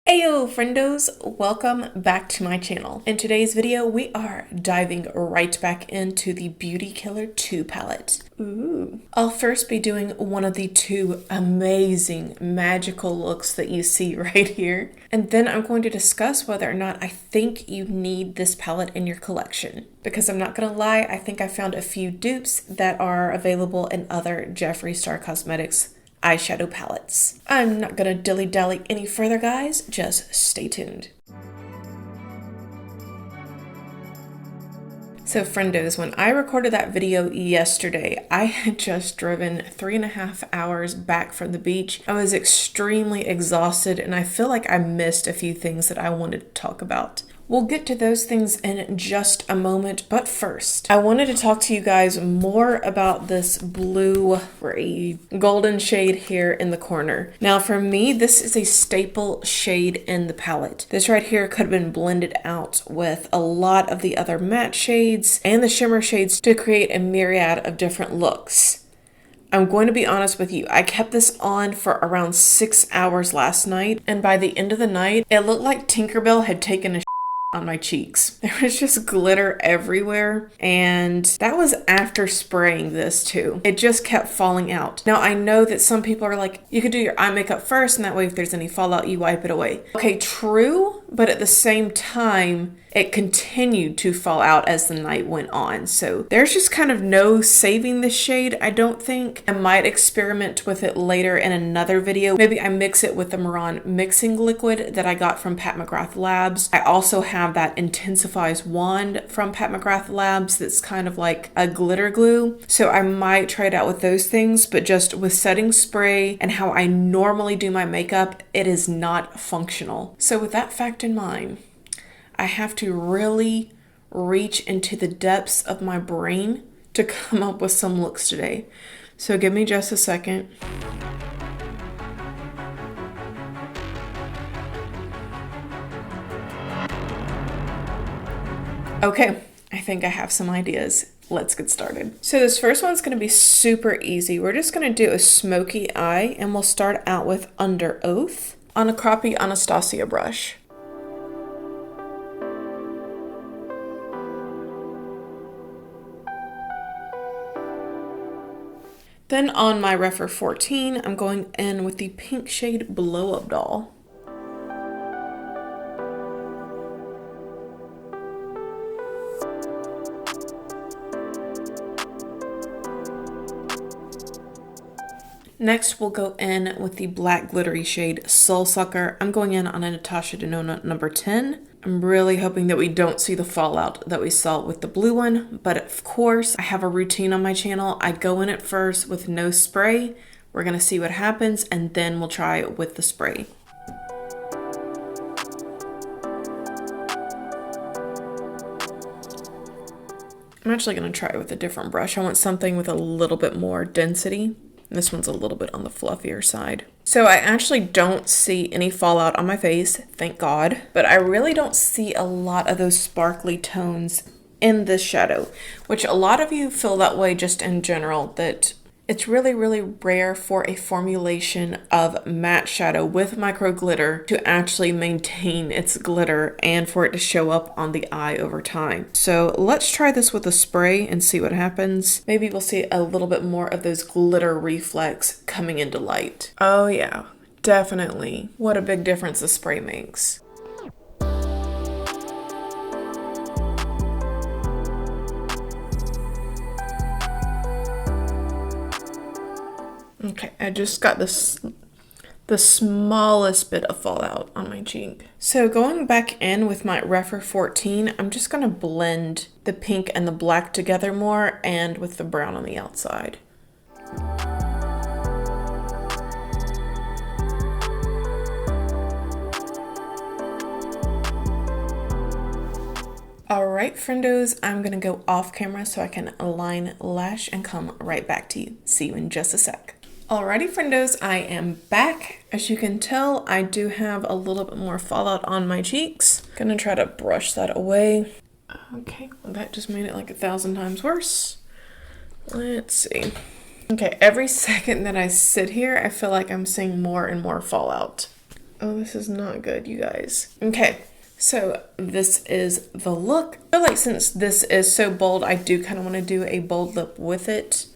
Ayo friendos, welcome back to my channel. In today's video, we are diving right back into the Beauty Killer 2 palette. Ooh. I'll first be doing one of the two amazing magical looks that you see right here. And then I'm going to discuss whether or not I think you need this palette in your collection. Because I'm not gonna lie, I think I found a few dupes that are available in other Jeffree Star Cosmetics eyeshadow palettes. I'm not gonna dilly-dally any further, guys. Just stay tuned. So friendos, when I recorded that video yesterday, I had just driven 3.5 hours back from the beach. I was extremely exhausted and I feel like I missed a few things that I wanted to talk about. We'll get to those things in just a moment, but first, I wanted to talk to you guys more about this blue golden shade here in the corner. Now for me, this is a staple shade in the palette. This right here could have been blended out with a lot of the other matte shades and the shimmer shades to create a myriad of different looks. I'm going to be honest with you, I kept this on for around 6 hours last night, and by the end of the night, it looked like Tinkerbell had taken a on my cheeks. There was just glitter everywhere, and that was after spraying this too. It just kept falling out. Now I know that some people are like, you could do your eye makeup first and that way if there's any fallout you wipe it away. Okay, true, but at the same time it continued to fall out as the night went on. So there's just kind of no saving this shade, I don't think. I might experiment with it later in another video. Maybe I mix it with the Maran mixing liquid that I got from Pat McGrath Labs. I also have that Intensifies wand from Pat McGrath Labs that's kind of like a glitter glue. So I might try it out with those things, but just with setting spray and how I normally do my makeup, it is not functional. So with that fact in mind, I have to really reach into the depths of my brain to come up with some looks today. So give me just a second. Okay, I think I have some ideas. Let's get started. So this first one's gonna be super easy. We're just gonna do a smoky eye and we'll start out with Under Oath on a Crappie Anastasia brush. Then on my Refer 14, I'm going in with the pink shade Blow Up Doll. Next, we'll go in with the black glittery shade Soul Sucker. I'm going in on a Natasha Denona number 10. I'm really hoping that we don't see the fallout that we saw with the blue one, but of course, I have a routine on my channel. I go in it first with no spray. We're gonna see what happens, and then we'll try it with the spray. I'm actually gonna try it with a different brush. I want something with a little bit more density. This one's a little bit on the fluffier side. So I actually don't see any fallout on my face, thank God, but I really don't see a lot of those sparkly tones in this shadow, which a lot of you feel that way just in general, that it's really, really rare for a formulation of matte shadow with micro glitter to actually maintain its glitter and for it to show up on the eye over time. So let's try this with a spray and see what happens. Maybe we'll see a little bit more of those glitter reflex coming into light. Oh yeah, definitely. What a big difference the spray makes. Okay, I just got the smallest bit of fallout on my cheek. So going back in with my Refer 14, I'm just gonna blend the pink and the black together more and with the brown on the outside. Alright friendos, I'm gonna go off camera so I can align lash and come right back to you. See you in just a sec. Alrighty friendos, I am back. As you can tell, I do have a little bit more fallout on my cheeks. Gonna try to brush that away. Okay, well that just made it like 1,000 times worse. Let's see. Okay, every second that I sit here, I feel like I'm seeing more and more fallout. Oh, this is not good, you guys. Okay, so this is the look. I feel like since this is so bold, I do kind of want to do a bold lip with it.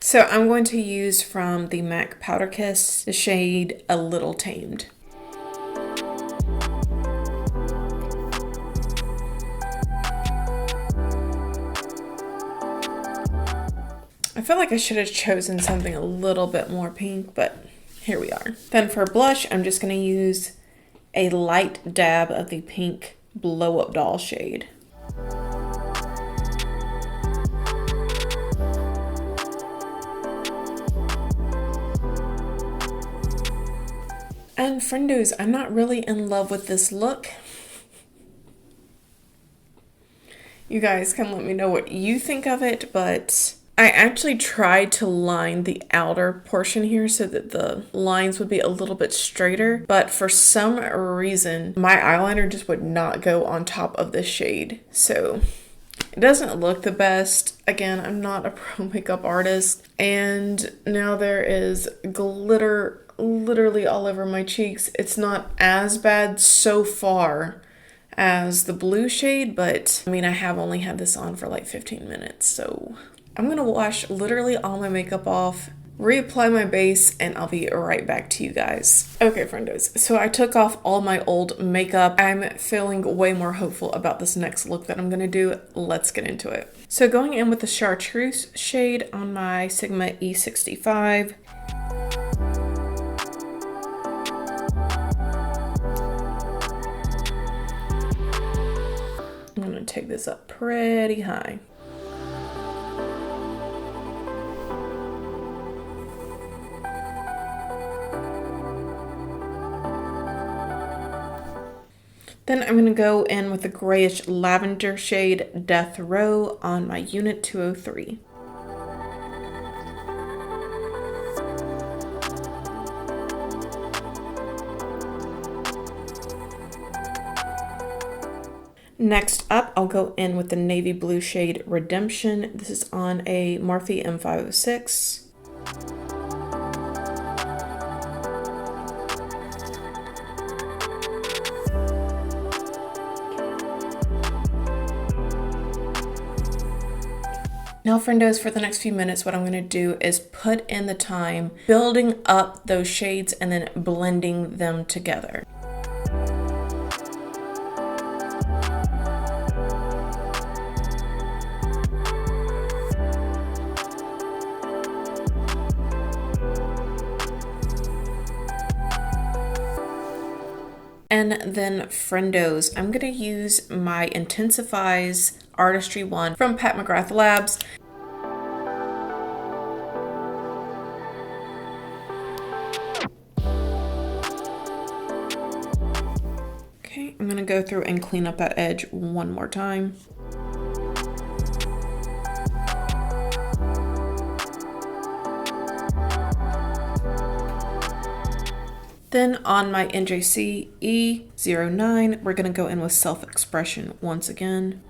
So I'm going to use from the MAC Powder Kiss the shade A Little Tamed. I feel like I should have chosen something a little bit more pink, but here we are. Then for blush, I'm just going to use a light dab of the pink Blow Up Doll shade. And Friendos, I'm not really in love with this look. You guys can let me know what you think of it, but I actually tried to line the outer portion here so that the lines would be a little bit straighter, but for some reason, my eyeliner just would not go on top of this shade. So it doesn't look the best. Again, I'm not a pro makeup artist, and now there is glitter literally all over my cheeks. It's not as bad so far as the blue shade, but I mean, I have only had this on for like 15 minutes, so I'm gonna wash literally all my makeup off, reapply my base, and I'll be right back to you guys. Okay, friendos, so I took off all my old makeup. I'm feeling way more hopeful about this next look that I'm gonna do. Let's get into it. So going in with the Chartreuse shade on my Sigma E65. I'm gonna take this up pretty high. Then I'm gonna go in with the grayish lavender shade Death Row on my Unit 203. Next up, I'll go in with the navy blue shade Redemption. This is on a Morphe M506. Now, friendos, for the next few minutes, what I'm going to do is put in the time building up those shades and then blending them together. And then Friendos, I'm going to use my Intensifies Artistry wand from Pat McGrath Labs. Okay, I'm going to go through and clean up that edge one more time. Then on my NJC E09, we're gonna go in with Self-Expression once again.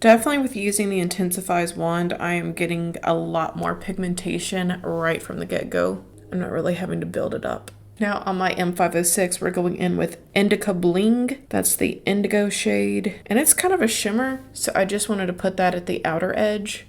Definitely with using the Intensifies wand, I am getting a lot more pigmentation right from the get-go. I'm not really having to build it up. Now on my M506, we're going in with Indica Bling. That's the indigo shade. And it's kind of a shimmer, so I just wanted to put that at the outer edge.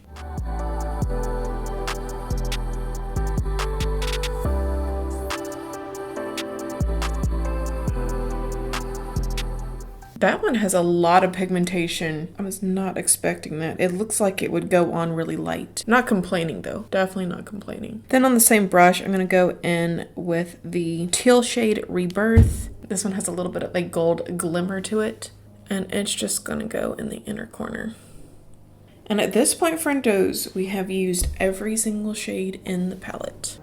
That one has a lot of pigmentation. I was not expecting that. It looks like it would go on really light. Not complaining though, definitely not complaining. Then on the same brush, I'm gonna go in with the teal shade Rebirth. This one has a little bit of a gold glimmer to it, and it's just gonna go in the inner corner. And at this point, friendos, we have used every single shade in the palette.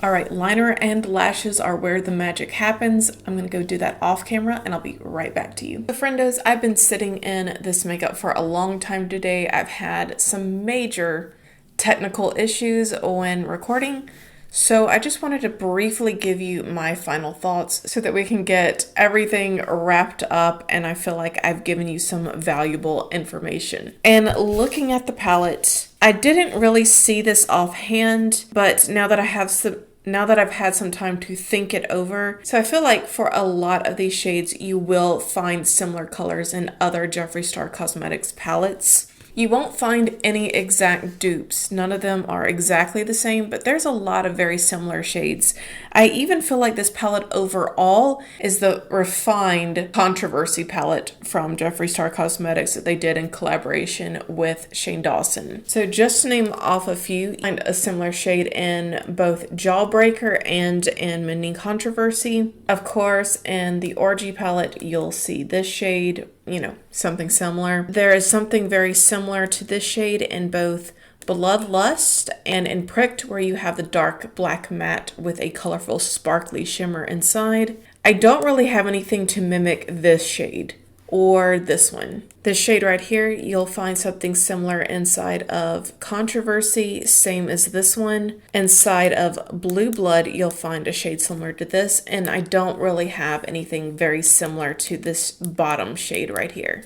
All right, liner and lashes are where the magic happens. I'm gonna go do that off camera and I'll be right back to you. So friendos, I've been sitting in this makeup for a long time today. I've had some major technical issues when recording. So I just wanted to briefly give you my final thoughts so that we can get everything wrapped up and I feel like I've given you some valuable information. And looking at the palette, I didn't really see this offhand, but now that I've had some time to think it over. So I feel like for a lot of these shades, you will find similar colors in other Jeffree Star Cosmetics palettes. You won't find any exact dupes. None of them are exactly the same, but there's a lot of very similar shades. I even feel like this palette overall is the refined Controversy palette from Jeffree Star Cosmetics that they did in collaboration with Shane Dawson. So just to name off a few, you find a similar shade in both Jawbreaker and in Mending Controversy. Of course, in the Orgy palette, you'll see this shade, you know, something similar. There is something very similar to this shade in both Bloodlust and in Pricked, where you have the dark black matte with a colorful sparkly shimmer inside. I don't really have anything to mimic this shade or this one. This shade right here, you'll find something similar inside of Controversy, same as this one. Inside of Blue Blood, you'll find a shade similar to this, and I don't really have anything very similar to this bottom shade right here.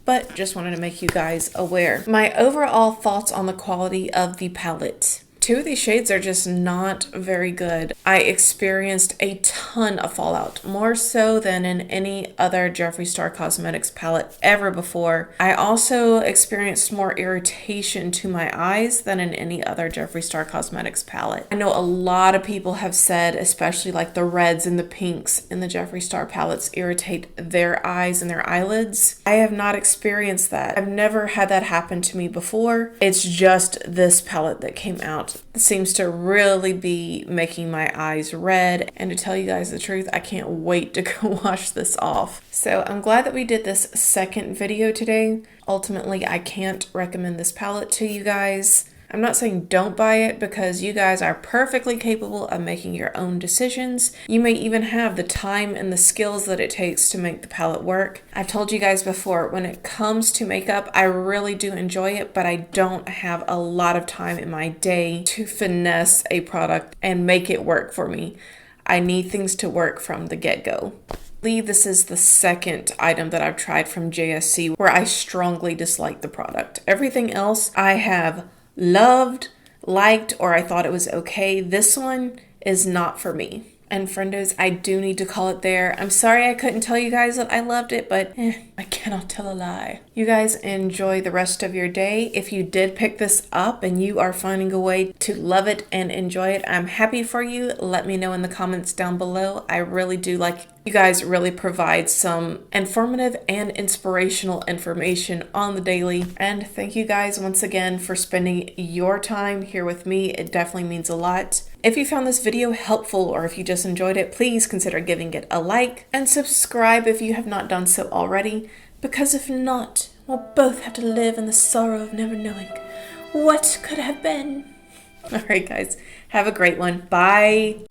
But just wanted to make you guys aware. My overall thoughts on the quality of the palette. Two of these shades are just not very good. I experienced a ton of fallout, more so than in any other Jeffree Star Cosmetics palette ever before. I also experienced more irritation to my eyes than in any other Jeffree Star Cosmetics palette. I know a lot of people have said, especially like the reds and the pinks in the Jeffree Star palettes irritate their eyes and their eyelids. I have not experienced that. I've never had that happen to me before. It's just this palette that came out. It seems to really be making my eyes red, and to tell you guys the truth, I can't wait to go wash this off. So I'm glad that we did this second video today. Ultimately, I can't recommend this palette to you guys. I'm not saying don't buy it because you guys are perfectly capable of making your own decisions. You may even have the time and the skills that it takes to make the palette work. I've told you guys before, when it comes to makeup, I really do enjoy it, but I don't have a lot of time in my day to finesse a product and make it work for me. I need things to work from the get-go. I believe this is the second item that I've tried from JSC where I strongly dislike the product. Everything else I have loved, liked, or I thought it was okay. This one is not for me. And friendos, I do need to call it there. I'm sorry I couldn't tell you guys that I loved it, but I cannot tell a lie. You guys enjoy the rest of your day. If you did pick this up and you are finding a way to love it and enjoy it, I'm happy for you. Let me know in the comments down below. I really do like you guys really provide some informative and inspirational information on the daily. And thank you guys once again for spending your time here with me. It definitely means a lot. If you found this video helpful or if you just enjoyed it, please consider giving it a like and subscribe if you have not done so already, because if not, we'll both have to live in the sorrow of never knowing what could have been. All right, guys, have a great one. Bye.